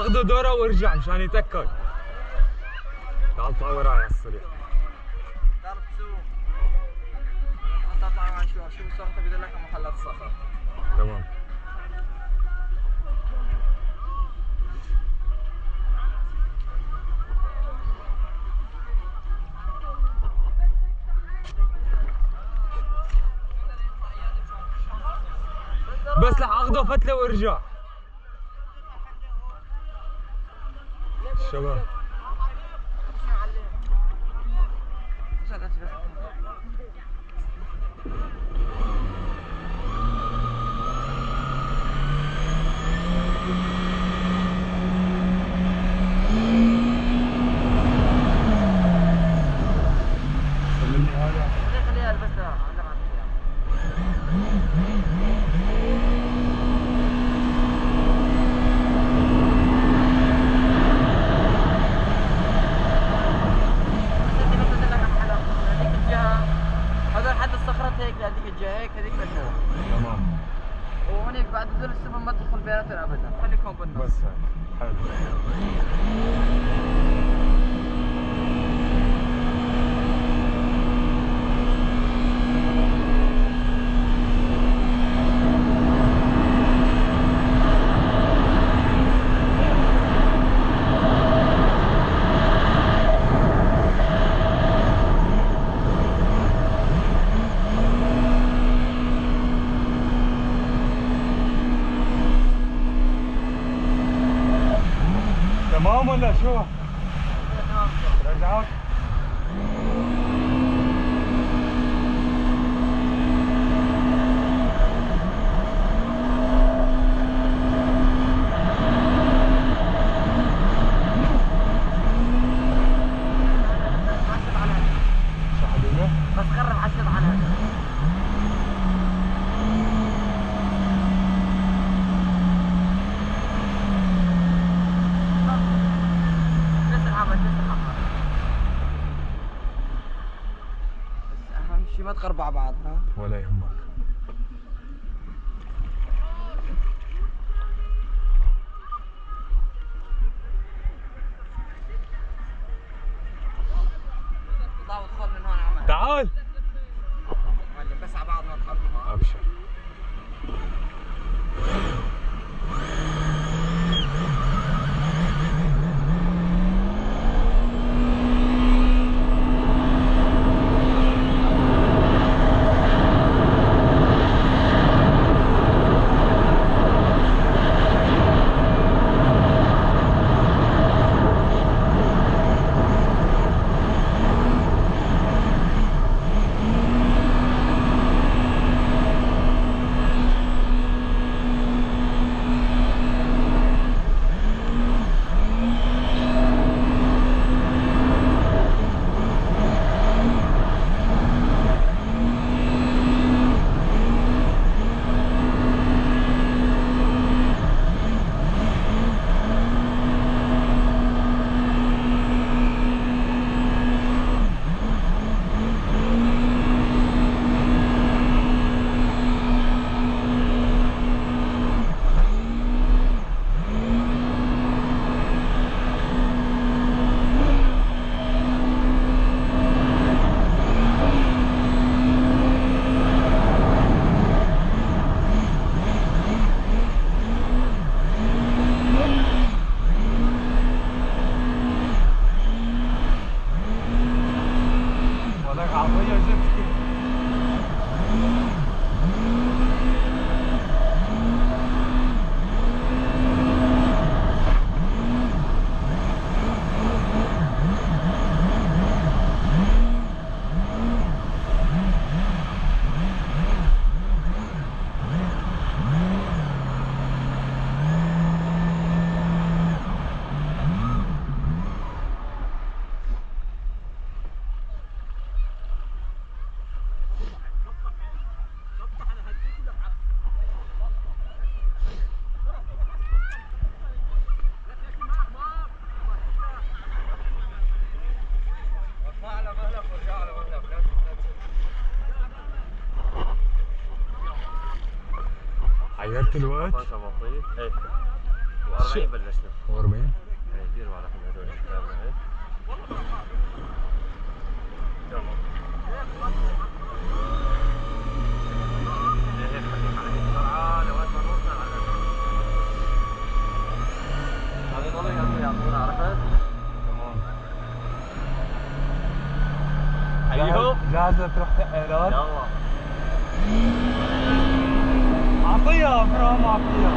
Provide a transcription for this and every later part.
اخذ دوره وارجع مشان يتاكد. تعال طلع وراي على السريع. تعرف تسوق تطلع معي شو صرت بدلك محلات الصخر. تمام. بس لح اخذه فتله وارجع. شباب هذيك لفوق. تمام. وهنيك بعد نزول السفن ما تدخل بيناتنا ابدا، خليكم بالنص. بس حلو. تمام ولا شو؟ رجعت؟ شو حبيبي؟ بس قرب عشر على ما تقربوا على بعض. ها ولا يهمك. اطلع وادخل من هون عمل. تعال بس على بعض ما تقربوا. ابشر. عيرت الوقت؟ ايه و40 بلشنا. و40 ديروا على هذول الكلام هيك. تمام. هيك خليك على هيك سرعة لغاية ما نوصل على هذا ضل يعطونا عرفت؟ تمام. حيو جاهزة تروح تقلات؟ يلا اعطيها فرام اعطيها.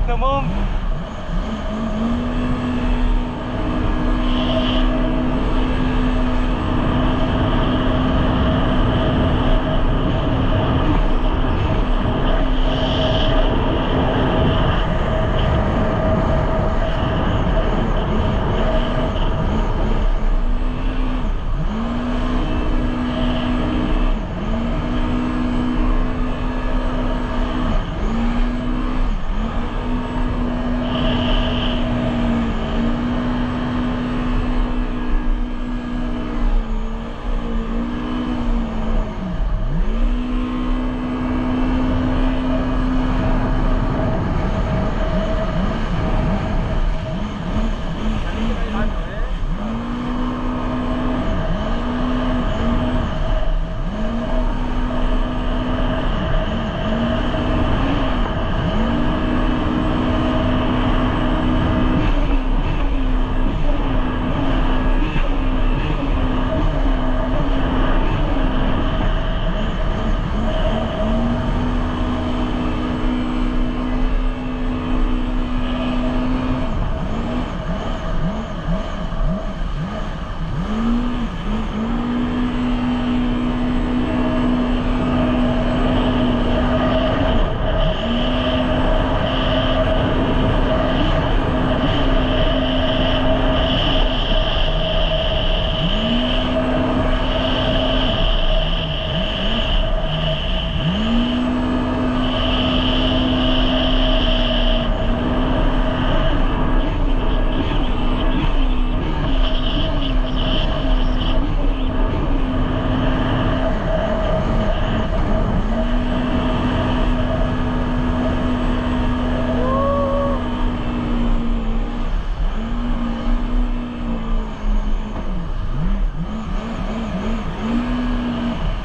تمام.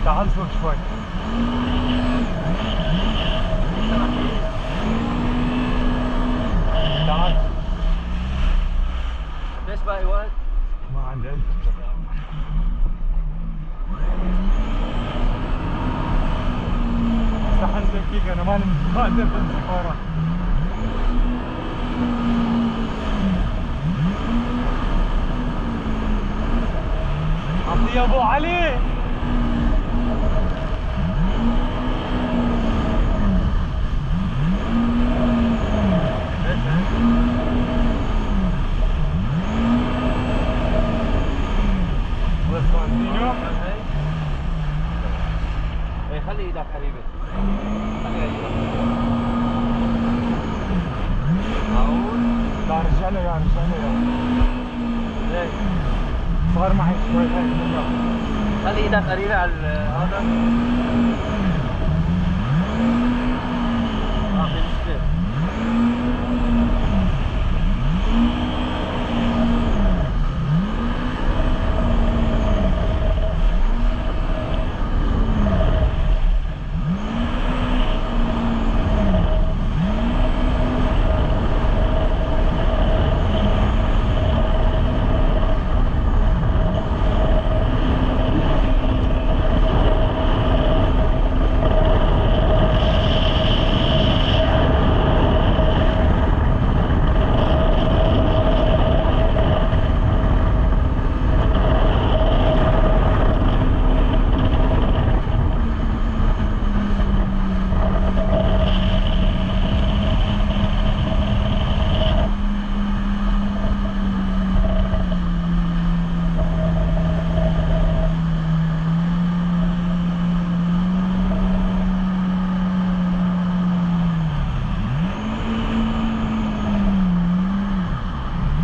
تعال فوق شوي. تعال. ليش باقي وقت؟ ما عندي أي استحنت فيك انا ماني قادر امسك ورا. عطيه يا ابو علي. خلي ايدك قريبة. خلي ايدك. معقول؟ لا رجع له يا رجع له يا. ليش؟ صار معي شوي هيك مرة. خلي ايدك قريبة على هذا. في مشكلة.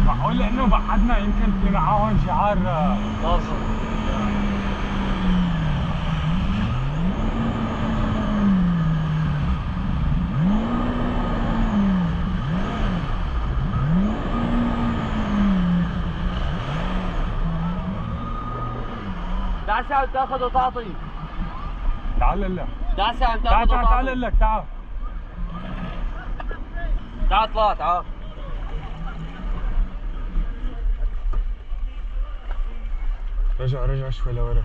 معقول انه بعدنا يمكن في معاهم شعار ناصر. تعال ساعة تاخذ وتعطي. تعال لك. تعال ساعة تعال تاخذ تعال وتعطي. تعال لك تعال. تعال اطلع تعال. رجع شوي لورا.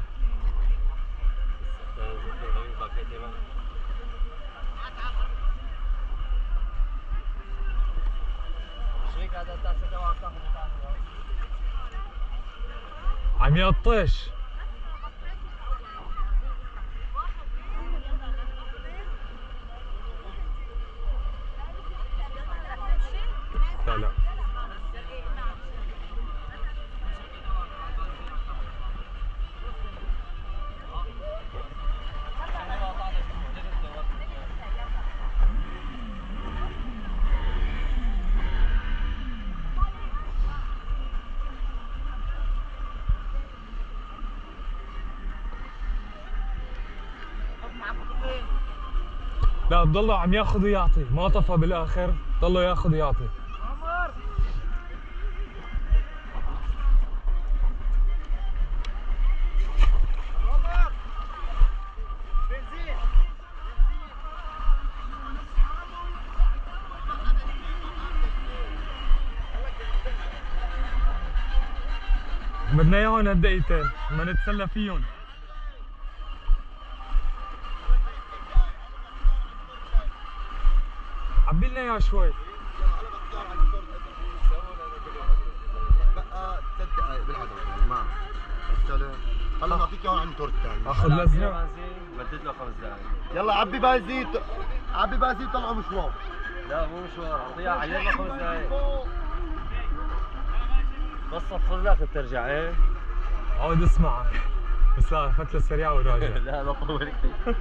عم يطش. لا لا لا بضله عم ياخذ ويعطي، ما طفى بالاخر، ضله ياخذ ويعطي. بدنا اياهم هالدقيقتين بدنا نتسلى فيهم. عبي لنا اياه شوي. بقى 3 دقائق بالعدد يعني ما خلينا نعطيك اياهم عن التور الثاني. اخذ لزنه. بدد له 5 دقائق. يلا عبي بنزين عبي بنزين طلعوا مشوار. لا مو مشوار، اعطيها عيرنا 5 دقائق. بس صفر لك بترجع ايه؟ عود اسمع بس لا فتله سريعه وراجع. لا طول كثير.